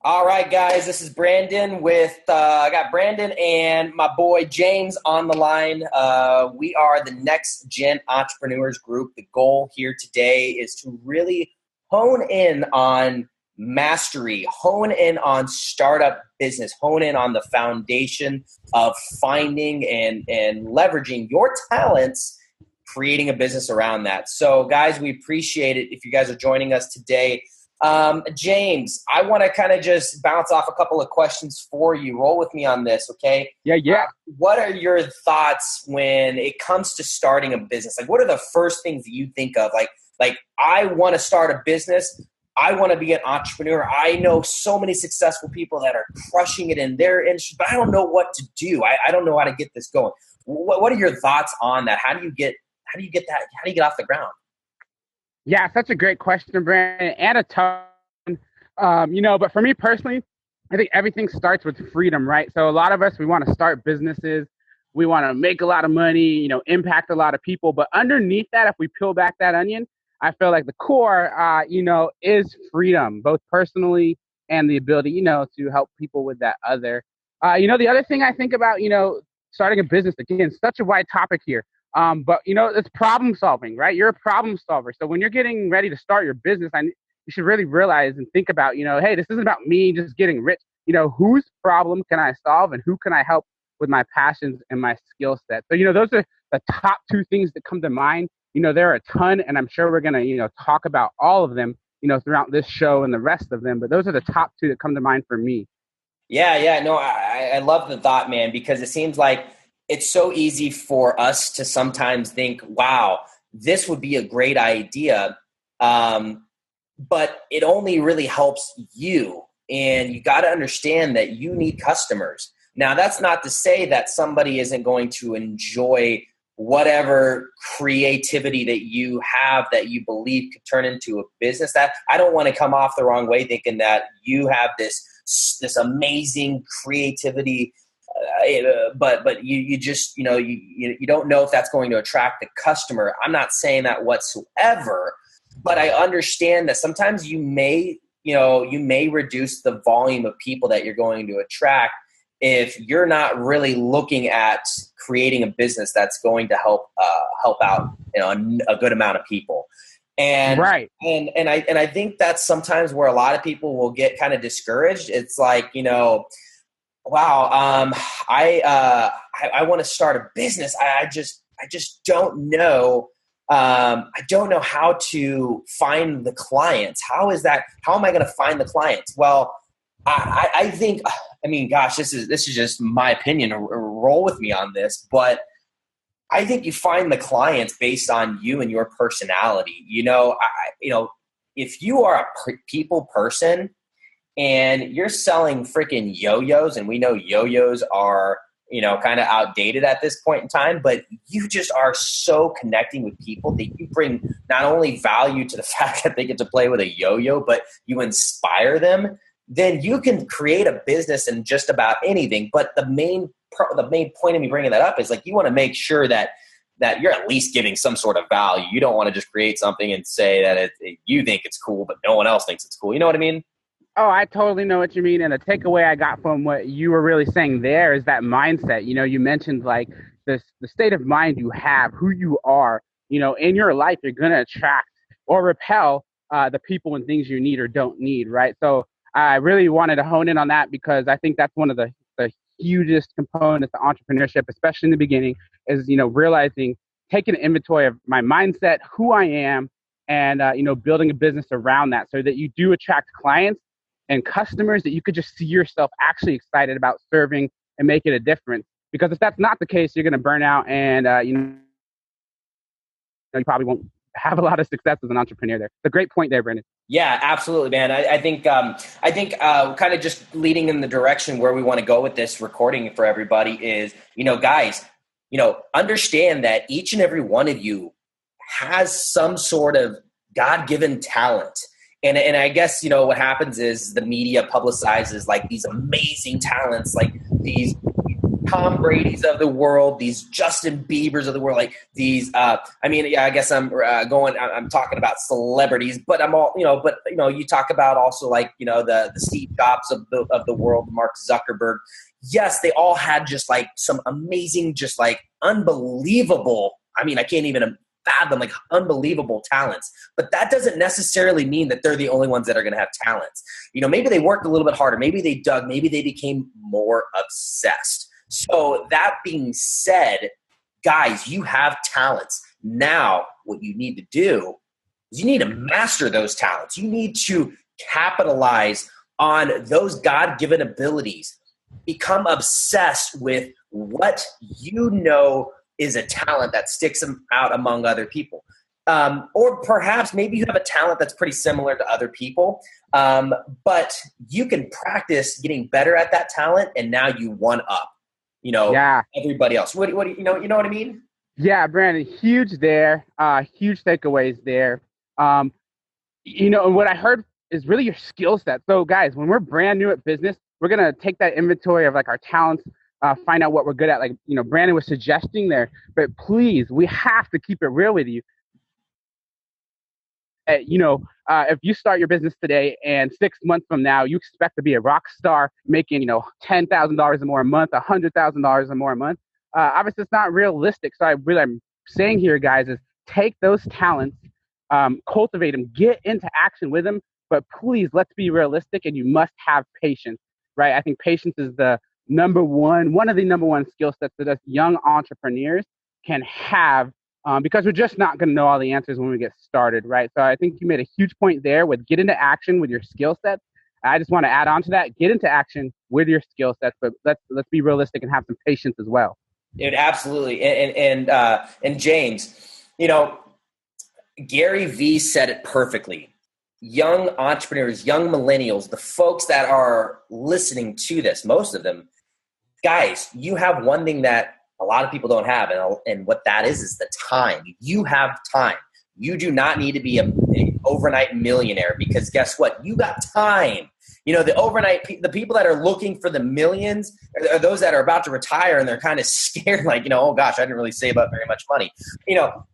All right, guys, this is Brandon I got Brandon and my boy James on the line. We are the Next Gen Entrepreneurs Group. The goal here today is to really hone in on mastery, hone in on startup business, hone in on the foundation of finding and leveraging your talents, creating a business around that. So, guys, we appreciate it if you guys are joining us today. James, I want to kind of just bounce off a couple of questions for you. Roll with me on this, okay? Yeah. What are your thoughts when it comes to starting a business? Like, what are the first things that you think of? Like I want to start a business. I want to be an entrepreneur. I know so many successful people that are crushing it in their industry, but I don't know what to do. I don't know how to get this going. What are your thoughts on that? How do you get off the ground? Yeah, such a great question, Brandon, and a tough but for me personally, I think everything starts with freedom, right? So a lot of us, we want to start businesses. We want to make a lot of money, impact a lot of people. But underneath that, if we peel back that onion, I feel like the core, is freedom, both personally and the ability, to help people with that other. The other thing I think about, starting a business, again, such a wide topic here. But it's problem solving, right? You're a problem solver. So when you're getting ready to start your business, you should really realize and think about, hey, this isn't about me just getting rich. Whose problem can I solve and who can I help with my passions and my skill set? So, those are the top two things that come to mind. There are a ton, and I'm sure we're going to, talk about all of them, throughout this show and the rest of them. But those are the top two that come to mind for me. Yeah. No, I love the thought, man, because it seems like it's so easy for us to sometimes think, wow, this would be a great idea. But it only really helps you. And you got to understand that you need customers. Now, that's not to say that somebody isn't going to enjoy whatever creativity that you have that you believe could turn into a business. That I don't want to come off the wrong way thinking that you have this amazing creativity, but you just you don't know if that's going to attract the customer. I'm not saying that whatsoever, but I understand that sometimes you may reduce the volume of people that you're going to attract if you're not really looking at creating a business that's going to help out a good amount of people. And right. And I think that's sometimes where a lot of people will get kind of discouraged. It's like, wow, I want to start a business. I just don't know. I don't know how to find the clients. How am I going to find the clients? Well, I think, gosh, this is just my opinion. Roll with me on this, but I think you find the clients based on you and your personality. If you are a people person and you're selling freaking yo-yos, and we know yo-yos are, kind of outdated at this point in time, but you just are so connecting with people that you bring not only value to the fact that they get to play with a yo-yo, but you inspire them, then you can create a business in just about anything. But the main point of me bringing that up is like, you want to make sure that you're at least giving some sort of value. You don't want to just create something and say that you think it's cool, but no one else thinks it's cool. You know what I mean? Oh, I totally know what you mean. And the takeaway I got from what you were really saying there is that mindset. You mentioned like the state of mind you have, who you are, in your life, you're going to attract or repel the people and things you need or don't need, right? So I really wanted to hone in on that because I think that's one of the hugest components of entrepreneurship, especially in the beginning, is, realizing, taking an inventory of my mindset, who I am, and, building a business around that so that you do attract clients and customers that you could just see yourself actually excited about serving and making a difference. Because if that's not the case, you're going to burn out and, you probably won't have a lot of success as an entrepreneur there. It's a great point there, Brandon. Yeah, absolutely, man. I think kind of just leading in the direction where we want to go with this recording for everybody is, guys, understand that each and every one of you has some sort of God-given talent. And I guess, what happens is the media publicizes like these amazing talents, like these Tom Brady's of the world, these Justin Biebers of the world, like these. I guess I'm talking about celebrities, but you talk about also like the Steve Jobs of the world, Mark Zuckerberg. Yes, they all had just like some amazing, just like unbelievable. I mean, I can't even fathom like unbelievable talents, but that doesn't necessarily mean that they're the only ones that are going to have talents. Maybe they worked a little bit harder. Maybe they dug. Maybe they became more obsessed. So that being said, guys, you have talents. Now, what you need to do is you need to master those talents. You need to capitalize on those God-given abilities. Become obsessed with what is a talent that sticks out among other people. Or perhaps maybe you have a talent that's pretty similar to other people, but you can practice getting better at that talent, and now you one up, everybody else. What you know what I mean? Yeah, Brandon, huge there. Huge takeaways there. And what I heard is really your skill set. So guys, when we're brand new at business, we're going to take that inventory of like our talents, find out what we're good at. Like, Brandon was suggesting there, but please, we have to keep it real with you. If you start your business today and 6 months from now, you expect to be a rock star making, $10,000 or more a month, $100,000 or more a month. Obviously it's not realistic. So I'm saying here, guys, is take those talents, cultivate them, get into action with them, but please, let's be realistic, and you must have patience, right? I think patience is one of the number one skill sets that us young entrepreneurs can have, because we're just not going to know all the answers when we get started, right? So I think you made a huge point there with get into action with your skill sets. I just want to add on to that, get into action with your skill sets, but let's be realistic and have some patience as well. Dude, absolutely. And James, Gary Vee said it perfectly. Young entrepreneurs, young millennials, the folks that are listening to this, most of them, guys, you have one thing that a lot of people don't have, and what that is the time. You have time. You do not need to be an overnight millionaire, because guess what? You got time. The people that are looking for the millions are those that are about to retire and they're kind of scared, like, oh gosh, I didn't really save up very much money.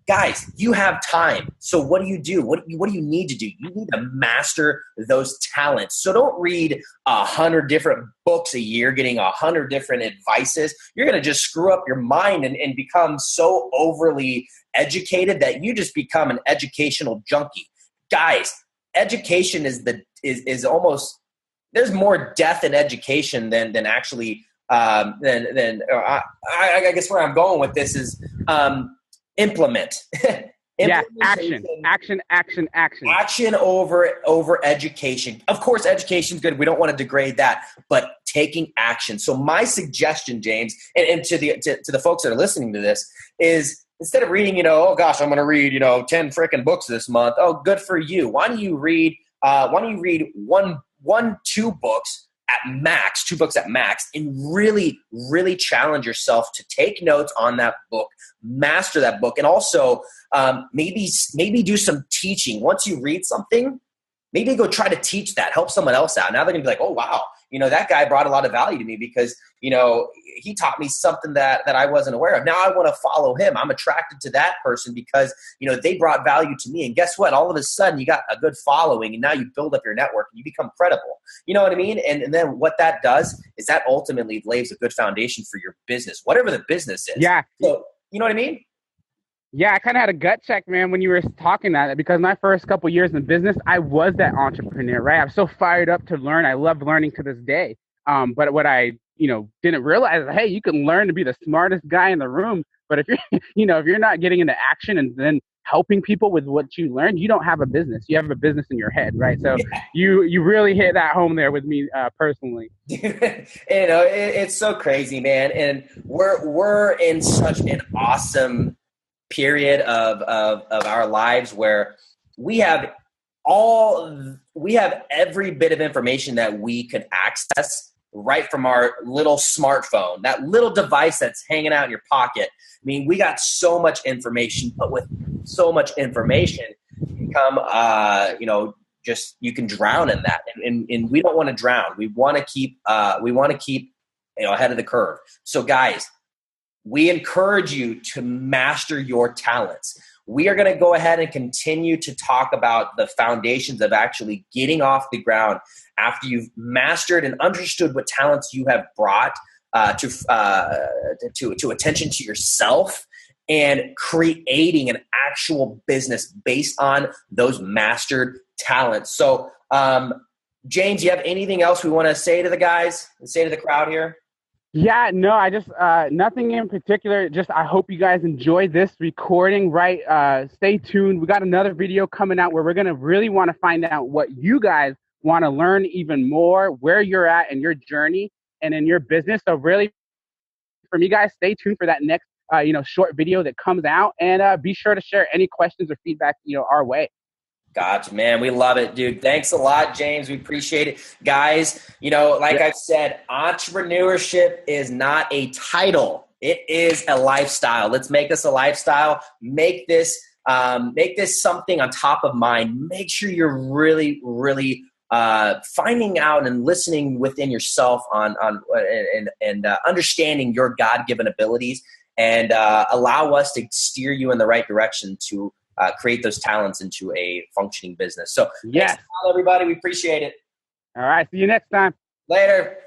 Guys, you have time. So what do you do? What do you need to do? You need to master those talents. So don't read 100 different books a year, getting 100 different advices. You're going to just screw up your mind and become so overly educated that you just become an educational junkie. Guys, education is almost, there's more death in education than actually I guess where I'm going with this is implement. Yeah, action over education. Of course, education is good. We don't want to degrade that, but taking action. So my suggestion, James, and to the folks that are listening to this is, instead of reading, oh gosh, I'm going to read 10 freaking books this month. Oh, good for you. Why don't you read two books at max, 2 books at max, and really, really challenge yourself to take notes on that book, master that book, and also maybe do some teaching. Once you read something, maybe go try to teach that, help someone else out. Now they're going to be like, oh, wow, that guy brought a lot of value to me because, he taught me something that I wasn't aware of. Now I want to follow him. I'm attracted to that person because, they brought value to me. And guess what? All of a sudden you got a good following, and now you build up your network and you become credible. You know what I mean? And then what that does is that ultimately lays a good foundation for your business, whatever the business is. Yeah. So, you know what I mean? Yeah, I kind of had a gut check, man, when you were talking that, because my first couple years in business, I was that entrepreneur, right? I'm so fired up to learn. I love learning to this day. But what I, didn't realize, hey, you can learn to be the smartest guy in the room. But if you're, if you're not getting into action and then helping people with what you learned, you don't have a business. You have a business in your head, right? So you really hit that home there with me personally. It's so crazy, man. And we're in such an awesome period of our lives where we have every bit of information that we could access right from our little smartphone, that little device that's hanging out in your pocket. I mean, we got so much information, but with so much information, you become, just you can drown in that, and we don't want to drown. We want to keep ahead of the curve. So guys, we encourage you to master your talents. We are going to go ahead and continue to talk about the foundations of actually getting off the ground after you've mastered and understood what talents you have brought to attention to yourself, and creating an actual business based on those mastered talents. So, James, you have anything else we want to say to the guys, say to the crowd here? Yeah, no, I just, nothing in particular. Just, I hope you guys enjoyed this recording, right? Stay tuned. We got another video coming out where we're going to really want to find out what you guys want to learn even more, where you're at in your journey and in your business. So really, from you guys, stay tuned for that next, short video that comes out, and be sure to share any questions or feedback, our way. Gotcha, man. We love it, dude. Thanks a lot, James. We appreciate it. Guys, I've said, entrepreneurship is not a title. It is a lifestyle. Let's make this a lifestyle. Make this something on top of mind. Make sure you're really, really finding out and listening within yourself on understanding your God-given abilities, and allow us to steer you in the right direction to create those talents into a functioning business. So, yes, thanks, everybody. We appreciate it. All right. See you next time. Later.